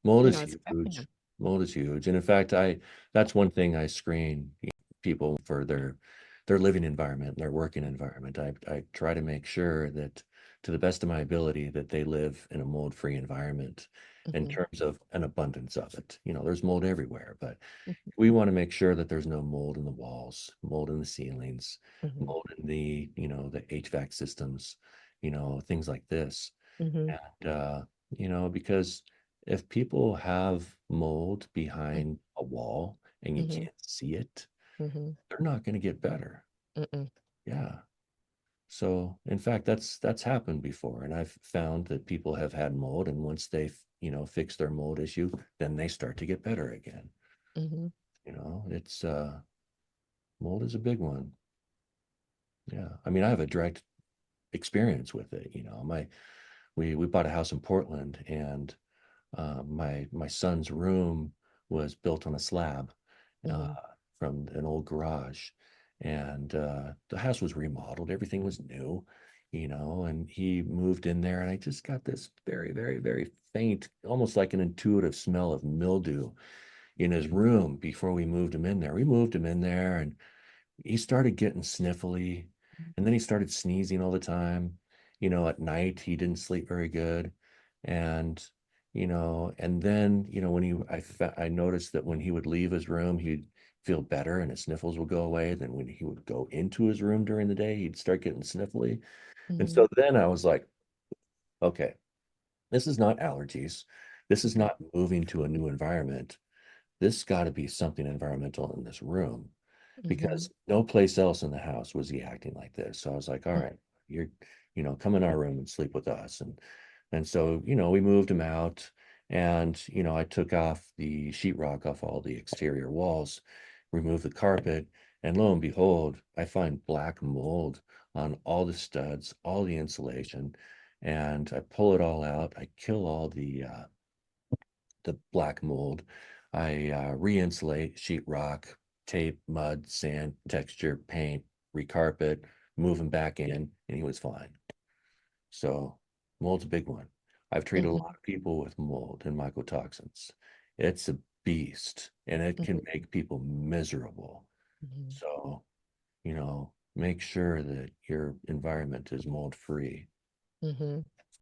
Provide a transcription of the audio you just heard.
Mold you is know, it's affecting huge. Mold is huge. And in fact, that's one thing I screen people for their living environment, their working environment. I try to make sure that to the best of my ability that they live in a mold-free environment in them. terms of an abundance of it. There's mold everywhere, but Mhm, we want to make sure that there's no mold in the walls, mold in the ceilings, mhm, mold in the HVAC systems, things like this. mhm, Because if people have mold mhm, behind a wall and you mhm, can't see it, mhm, they're not going to get better. mm-mm, Yeah. So, in fact, that's happened before, and I've found that people have had mold, and once they've fix their mold issue, then they start to get better again. mhm, It's mold is a big one. Yeah. I mean, I have a direct experience with it. We bought a house in Portland, and my son's room was built on a slab uh, mhm, from an old garage, and the house was remodeled. Everything was new, and he moved in there, and I just got this very, very, very faint, almost like an intuitive smell of mildew in his room before we moved him in there. We moved him in there, and he started getting sniffly, and then he started sneezing all the time. At night he didn't sleep very good, and and then when I noticed that when he would leave his room, he'd feel better and his sniffles would go away. Then when he would go into his room during the day, he'd start getting sniffly. And mhm, so then I was like, okay, this is not allergies. This is not moving to a new environment. This got to be something environmental in this room mhm, because no place else in the house was he acting like this. So I was like, all mhm, right, come in our room and sleep with us. And so, we moved him out, and, I took off the sheetrock off all the exterior walls, removed the carpet, and lo and behold, I find black mold on all the studs, all the insulation, and I pull it all out. I kill all the black mold. I re-insulate, sheetrock, tape, mud, sand, texture, paint, recarpet, move him back in, and he was fine. So mold's a big one. I've treated a mhm, lot of people with mold and mycotoxins. It's a beast, and it can mhm, make people miserable. mhm. So, make sure that your environment is mold free. Mhm.